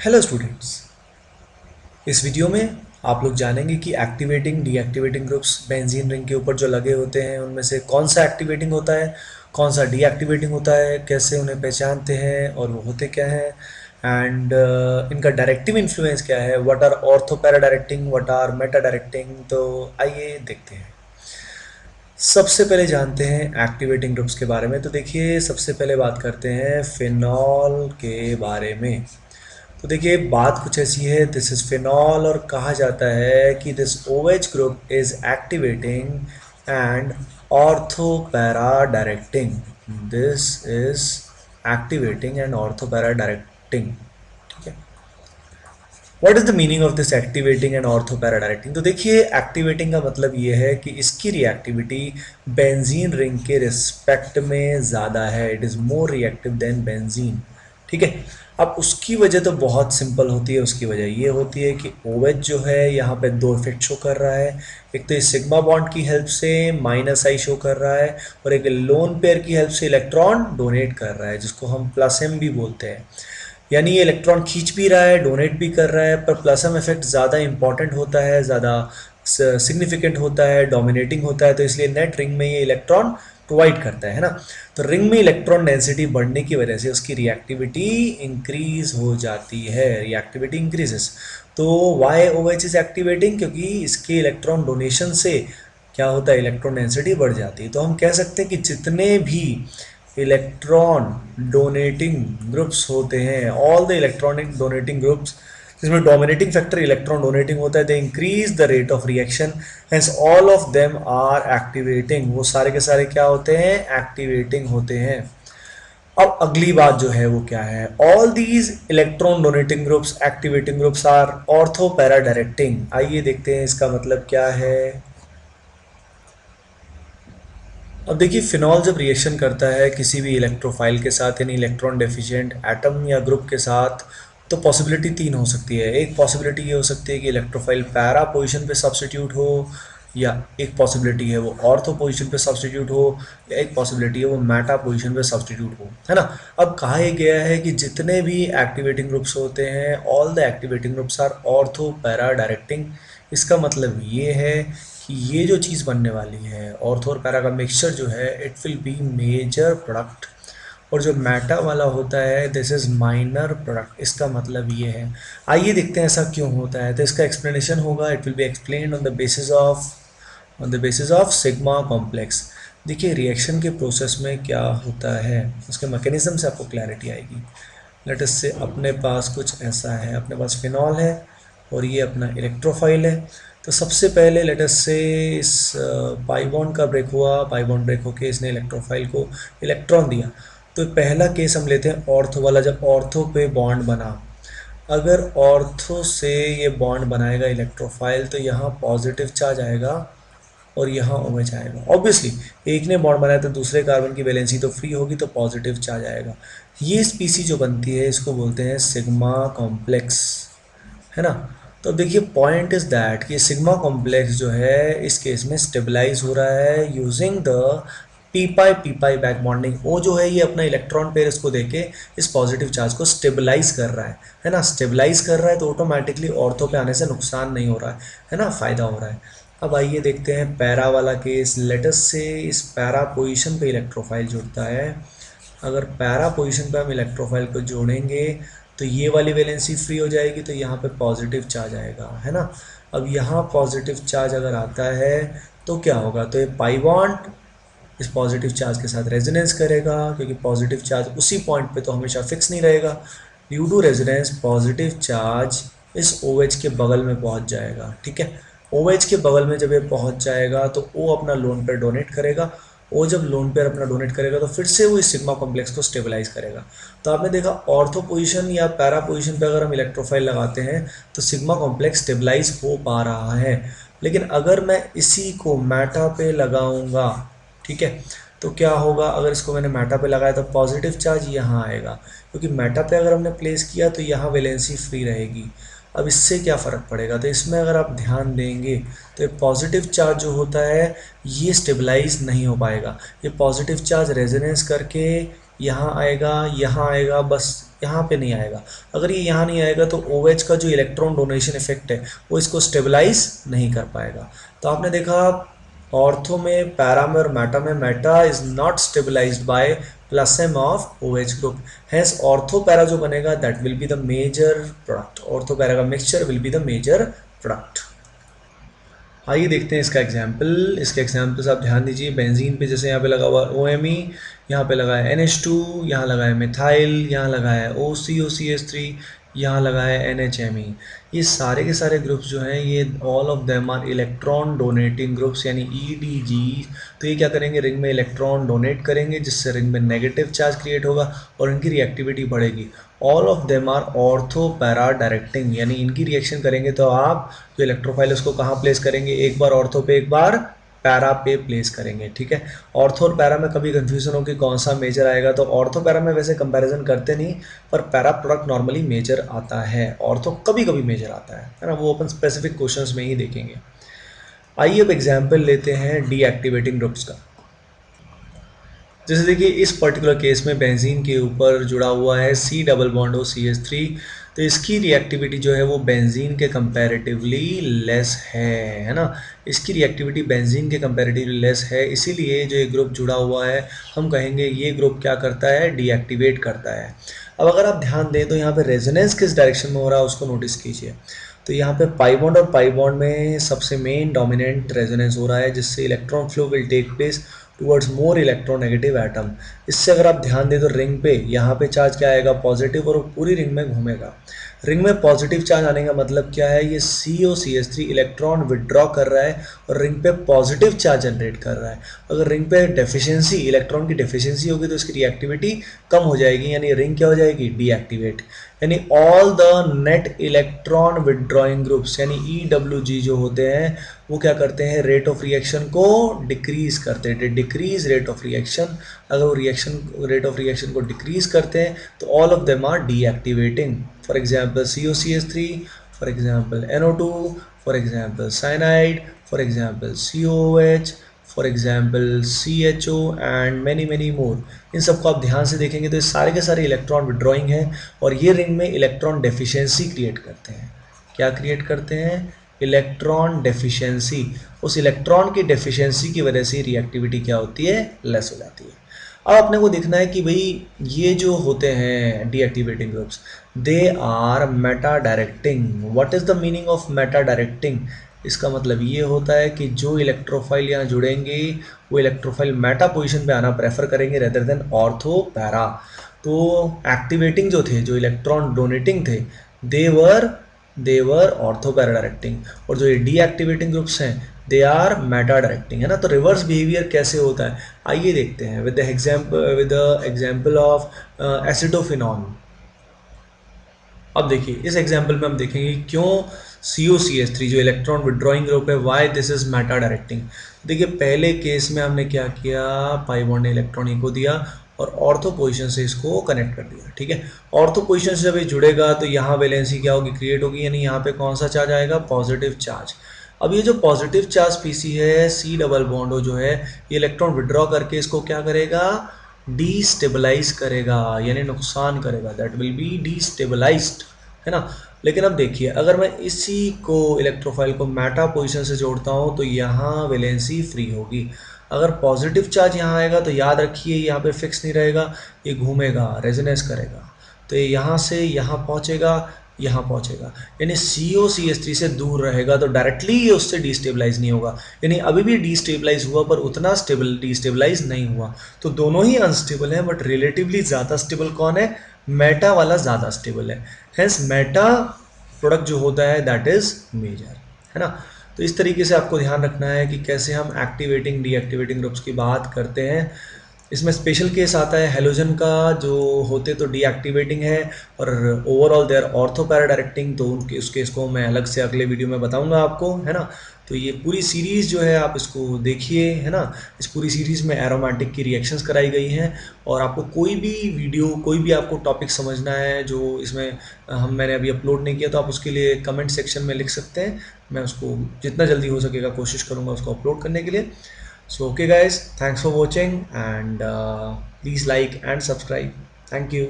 Hello students, इस video में आप लोग जानेंगे कि activating deactivating groups benzene ring के ऊपर जो लगे होते हैं उनमें से कौन सा एक्टिवेटिंग होता है, कौन सा डीएक्टिवेटिंग होता है, कैसे उन्हें पहचानते हैं और वो होते क्या हैं, एंड इनका डायरेक्टिव इन्फ्लुएंस क्या है, what are ortho para directing, what are meta directing. तो आइए देखते हैं। सबसे पहले जानते हैं एक्टिवेटिंग ग्रुप्स के बारे में। तो देखिए, सबसे पहले बात करते हैं फिनॉल के बारे में। तो देखिए, बात कुछ ऐसी है, दिस इज फिनॉल और कहा जाता है कि this OH group is activating and ortho para directing. This is activating and ortho para directing. ठीक है। What is the meaning of this activating and ortho para directing? तो देखिए, एक्टिवेटिंग का मतलब ये है कि इसकी रिएक्टिविटी बेंजीन रिंग के रिस्पेक्ट में ज़्यादा है, it is more reactive than benzene. ठीक है। अब उसकी वजह तो बहुत सिंपल होती है। उसकी वजह ये होती है कि OH जो है यहाँ पे दो इफेक्ट शो कर रहा है। एक तो इस सिग्मा बॉन्ड की हेल्प से -I शो कर रहा है, और एक लोन पेयर की हेल्प से इलेक्ट्रॉन डोनेट कर रहा है, जिसको हम प्लस एम भी बोलते हैं। यानी ये इलेक्ट्रॉन खींच भी रहा है, डोनेट भी कर रहा है, पर प्लसम इफेक्ट ज़्यादा इंपॉर्टेंट होता है, ज़्यादा सिग्निफिकेंट होता है, डोमिनेटिंग होता है, तो इसलिए नेट रिंग में ये इलेक्ट्रॉन प्रोवाइड करता है ना। तो रिंग में इलेक्ट्रॉन डेंसिटी बढ़ने की वजह से उसकी रिएक्टिविटी इंक्रीज हो जाती है, रिएक्टिविटी इंक्रीजेस। तो वाई OH इज एक्टिवेटिंग? क्योंकि इसके इलेक्ट्रॉन डोनेशन से क्या होता है, इलेक्ट्रॉन डेंसिटी बढ़ जाती है। तो हम कह सकते हैं कि जितने भी इलेक्ट्रॉन डोनेटिंग ग्रुप्स होते हैं, all the electronic donating groups जिसमें डोमिनेटिंग फैक्टर इलेक्ट्रॉन डोनेटिंग होता है, they increase the rate of reaction, hence all of them are activating. वो सारे के सारे क्या होते हैं, एक्टिवेटिंग होते हैं। अब अगली बात जो है वो क्या है, all these electron donating groups activating groups are ortho para directing. आइए देखते हैं इसका मतलब क्या है। अब देखिए, फिनॉल जब रिएक्शन करता है किसी भी इलेक्ट्रोफाइल के साथ, यानी इलेक्ट्रॉन डेफिशिएंट एटम या ग्रुप के साथ, तो पॉसिबिलिटी तीन हो सकती है। एक पॉसिबिलिटी ये हो सकती है कि इलेक्ट्रोफाइल पैरा पोजीशन पे सब्स्टिट्यूट हो, या एक पॉसिबिलिटी है वो ऑर्थो पोजीशन पे सब्स्टिट्यूट हो, या एक पॉसिबिलिटी है वो मेटा पोजीशन पे सब्स्टिट्यूट हो, है ना। अब कहा यह गया है कि जितने भी एक्टिवेटिंग ग्रुप्स होते हैं, all the activating groups are ortho para directing. इसका मतलब ये है कि ये जो चीज़ बनने वाली है, ऑर्थो और पैरा का मिक्सचर जो है, it will be major product, और जो मेटा वाला होता है दिस इज माइनर प्रोडक्ट। इसका मतलब ये है। आइए देखते हैं ऐसा क्यों होता है। तो इसका एक्सप्लेनेशन होगा, it will be explained on the basis of sigma complex. देखिए, रिएक्शन के प्रोसेस में क्या होता है, उसके मैकेनिज्म से आपको क्लैरिटी आएगी। लेट अस से अपने पास कुछ ऐसा है, अपने पास फिनॉल है और ये अपना इलेक्ट्रोफाइल है। तो सबसे पहले लेट अस से इस पाई बॉन्ड का ब्रेक हुआ, पाई बॉन्ड ब्रेक होके इसने इलेक्ट्रोफाइल को इलेक्ट्रॉन दिया। तो पहला केस हम लेते हैं ऑर्थो वाला, जब ऑर्थो पे बॉन्ड बना। अगर ऑर्थो से ये बॉन्ड बनाएगा इलेक्ट्रोफाइल, तो यहाँ पॉजिटिव चार्ज आएगा और यहाँ OH आएगा। ऑब्वियसली एक ने बॉन्ड बनाया तो दूसरे कार्बन की वैलेंसी तो फ्री होगी, तो पॉजिटिव चार्ज आएगा। ये स्पीसी जो बनती है इसको बोलते हैं सिग्मा कॉम्प्लेक्स, है ना। तो देखिए, पॉइंट इज दैट कि सिग्मा कॉम्प्लेक्स जो है इस केस में स्टेबलाइज हो रहा है using the P pi back bonding. वो जो है ये अपना इलेक्ट्रॉन पेयर इसको देके इस पॉजिटिव चार्ज को स्टेबलाइज कर रहा है ना। स्टेबलाइज कर रहा है तो ऑटोमेटिकली ऑर्थो पे आने से नुकसान नहीं हो रहा है ना, फायदा हो रहा है। अब आइए देखते हैं पैरा वाला केस। लेटस से इस पैरा पोजीशन पे इलेक्ट्रोफाइल जुड़ता है। अगर पैरा पोजीशन पे हम इलेक्ट्रोफाइल को जोड़ेंगे तो ये वाली वैलेंसी फ्री हो जाएगी, तो यहाँ पे पॉजिटिव चार्ज आएगा, है ना। अब यहाँ पॉजिटिव चार्ज अगर आता है तो क्या होगा, तो ये पाई बॉन्ड इस पॉजिटिव चार्ज के साथ रेजोनेंस करेगा, क्योंकि पॉजिटिव चार्ज उसी पॉइंट पे तो हमेशा फिक्स नहीं रहेगा। Due to resonance positive charge इस OH के बगल में पहुंच जाएगा। ठीक है। OH के बगल में जब ये पहुंच जाएगा तो O अपना लोन पेयर डोनेट करेगा। O जब लोन पेयर अपना डोनेट करेगा तो फिर से वो इस सिग्मा कॉम्प्लेक्स को स्टेबलाइज करेगा। तो आपने देखा, ऑर्थो पोजीशन या पैरा पोजीशन पे अगर हम इलेक्ट्रोफाइल लगाते हैं तो सिग्मा कॉम्प्लेक्स स्टेबलाइज हो पा रहा है। लेकिन अगर मैं इसी को मेटा पे लगाऊंगा, ठीक है, तो क्या होगा, अगर इसको मैंने मेटा पे लगाया तो पॉजिटिव चार्ज यहाँ आएगा, क्योंकि मेटा पे अगर हमने प्लेस किया तो यहाँ वैलेंसी फ्री रहेगी। अब इससे क्या फ़र्क पड़ेगा, तो इसमें अगर आप ध्यान देंगे तो ये पॉजिटिव चार्ज जो होता है ये स्टेबलाइज नहीं हो पाएगा। ये पॉजिटिव चार्ज रेजोनेंस करके यहाँ आएगा, बस यहाँ पे नहीं आएगा। अगर ये यहाँ नहीं आएगा तो OH का जो इलेक्ट्रॉन डोनेशन इफेक्ट है वो इसको स्टेबलाइज नहीं कर पाएगा। तो आपने देखा ऑर्थो में, पैरा में और मैटा में, meta is not stabilised by plus M of OH group. Hence ortho para जो बनेगा that will be the major product, ortho para का mixture will be the major product. आइए देखते हैं इसका एग्जाम्पल। इसके एग्जाम्पल्स आप ध्यान दीजिए। बेंजीन पे जैसे यहाँ पे लगा हुआ OMe, यहाँ पे लगा है NH2, यहाँ लगा है मिथाइल, यहाँ लगा है OCOCH3, यहाँ लगा है NHMe। ये सारे के सारे ग्रुप्स जो हैं ये all of them are electron donating groups यानी EDG। तो ये क्या करेंगे, रिंग में इलेक्ट्रॉन डोनेट करेंगे जिससे रिंग में नेगेटिव चार्ज क्रिएट होगा और इनकी रिएक्टिविटी बढ़ेगी। All of them are ortho para directing, यानी इनकी रिएक्शन करेंगे तो आप जो इलेक्ट्रोफाइल है उसको कहाँ प्लेस करेंगे, एक बार ऑर्थो पे एक बार पैरा पे प्लेस करेंगे। ठीक है, ऑर्थो और पैरा में कभी कंफ्यूजन हो कि कौन सा मेजर आएगा, तो ऑर्थो पैरा में वैसे कंपैरिजन करते नहीं, पर पैरा प्रोडक्ट नॉर्मली मेजर आता है, ऑर्थो कभी कभी मेजर आता है ना, वो अपन स्पेसिफिक क्वेश्चंस में ही देखेंगे। आइए अब एग्जाम्पल लेते हैं डीएक्टिवेटिंग ग्रुप्स का। जैसे देखिए इस पर्टिकुलर केस में बेंजीन के ऊपर जुड़ा हुआ है C डबल बॉन्ड OCH3, तो इसकी रिएक्टिविटी जो है वो बेंजीन के कंपैरेटिवली लेस है ना। इसकी रिएक्टिविटी बेंजीन के कंपैरेटिवली लेस है, इसीलिए जो ये ग्रुप जुड़ा हुआ है हम कहेंगे ये ग्रुप क्या करता है, डीएक्टिवेट करता है। अब अगर आप ध्यान दें तो यहाँ पे रेजोनेंस किस डायरेक्शन में हो रहा है उसको नोटिस कीजिए। तो यहाँ पे पाई बॉन्ड और पाई बॉन्ड में सबसे मेन डोमिनेंट रेजोनेंस हो रहा है जिससे electron flow will take place towards more electronegative atom. इससे अगर आप ध्यान दें तो रिंग पे यहाँ पे चार्ज क्या आएगा, पॉजिटिव, और वो पूरी रिंग में घूमेगा। रिंग में पॉजिटिव चार्ज आने का मतलब क्या है, ये COCH3 इलेक्ट्रॉन विड्रॉ कर रहा है और रिंग पे पॉजिटिव चार्ज जनरेट कर रहा है। अगर रिंग पे डेफिशिएंसी, इलेक्ट्रॉन की डेफिशिएंसी होगी तो इसकी रिएक्टिविटी कम हो जाएगी, यानी रिंग क्या हो जाएगी, डीएक्टिवेट। यानी all the net electron withdrawing groups यानी EWG जो होते हैं वो क्या करते हैं, रेट ऑफ रिएक्शन को डिक्रीज करते हैं, डिक्रीज रेट ऑफ रिएक्शन। अगर वो रेट ऑफ रिएक्शन को डिक्रीज करते हैं तो all of them are deactivating. For example COCH3, for example NO2, for example cyanide, for example COOH, for example CHO and many many more. इन सबको आप ध्यान से देखेंगे तो ये सारे के सारे इलेक्ट्रॉन विड्रॉइंग है और ये रिंग में इलेक्ट्रॉन डेफिशिएंसी क्रिएट करते हैं। क्या क्रिएट करते हैं, इलेक्ट्रॉन डेफिशिएंसी। उस इलेक्ट्रॉन की डेफिशिएंसी की वजह से रिएक्टिविटी क्या होती है, लेस हो जाती है। अब अपने को देखना है कि भाई ये जो होते हैं deactivating groups they are meta directing. What is the meaning of meta directing, इसका मतलब ये होता है कि जो इलेक्ट्रोफाइल यहाँ जुड़ेंगे वो इलेक्ट्रोफाइल मेटा पोजीशन पे आना प्रेफर करेंगे रेदर देन ऑर्थो पैरा। तो एक्टिवेटिंग जो थे, जो इलेक्ट्रॉन डोनेटिंग थे, देवर देवर ऑर्थो पैरा डायरेक्टिंग, और जो ये डीएक्टिवेटिंग ग्रुप्स हैं दे आर मेटा डायरेक्टिंग, है ना। तो रिवर्स बिहेवियर कैसे होता है आइए देखते हैं with the example of acetophenone. अब देखिए इस एग्जाम्पल में हम देखेंगे क्यों COCH3 जो इलेक्ट्रॉन विड्रॉइंग ग्रुप है why this is Meta directing. देखिए पहले केस में हमने क्या किया, पाई बॉन्ड ने इलेक्ट्रॉन को दिया और ऑर्थो पोजीशन से इसको कनेक्ट कर दिया। ठीक है, ऑर्थो पोजीशन से जब ये जुड़ेगा तो यहाँ वैलेंसी क्या होगी, क्रिएट होगी, यानी यहाँ पे कौन सा चार्ज आएगा, पॉजिटिव चार्ज। अब ये जो पॉजिटिव चार्ज PC है C डबल बॉन्ड जो है ये इलेक्ट्रॉन विड्रॉ करके इसको क्या करेगा, डीस्टेबलाइज करेगा, यानी नुकसान करेगा, दैट विल बी डीस्टेबलाइज्ड, है ना। लेकिन अब देखिए अगर मैं इसी को इलेक्ट्रोफाइल को मेटा पोजीशन से जोड़ता हूँ तो यहाँ वैलेंसी फ्री होगी। अगर पॉजिटिव चार्ज यहाँ आएगा तो याद रखिए यहाँ पे फिक्स नहीं रहेगा, ये घूमेगा, रेजोनेंस करेगा, तो ये यहाँ से यहाँ पहुँचेगा, यहाँ पहुँचेगा, यानी COCH3 से दूर रहेगा तो डायरेक्टली ये उससे डिस्टेबलाइज नहीं होगा, यानी अभी भी डिस्टेबलाइज हुआ पर उतना डिस्टेबलाइज नहीं हुआ। तो दोनों ही अनस्टेबल हैं बट रिलेटिवली ज़्यादा स्टेबल कौन है, मेटा वाला ज़्यादा स्टेबल है। हेंस मेटा प्रोडक्ट जो होता है दैट इज मेजर, है ना। तो इस तरीके से आपको ध्यान रखना है कि कैसे हम एक्टिवेटिंग डीएक्टिवेटिंग ग्रुप्स की बात करते हैं। इसमें स्पेशल केस आता है हेलोजन का, जो होते तो डीएक्टिवेटिंग है और overall they are ortho para directing, तो उनके उस केस को मैं अलग से अगले वीडियो में बताऊंगा आपको, है ना। तो ये पूरी सीरीज़ जो है आप इसको देखिए, है ना। इस पूरी सीरीज़ में एरोमेटिक की रिएक्शंस कराई गई हैं और आपको कोई भी वीडियो, कोई भी आपको टॉपिक समझना है जो इसमें मैंने अभी अपलोड नहीं किया तो आप उसके लिए कमेंट सेक्शन में लिख सकते हैं, मैं उसको जितना जल्दी हो सकेगा कोशिश करूँगा उसको अपलोड करने के लिए। So okay guys, thanks for watching and please like and subscribe. Thank you.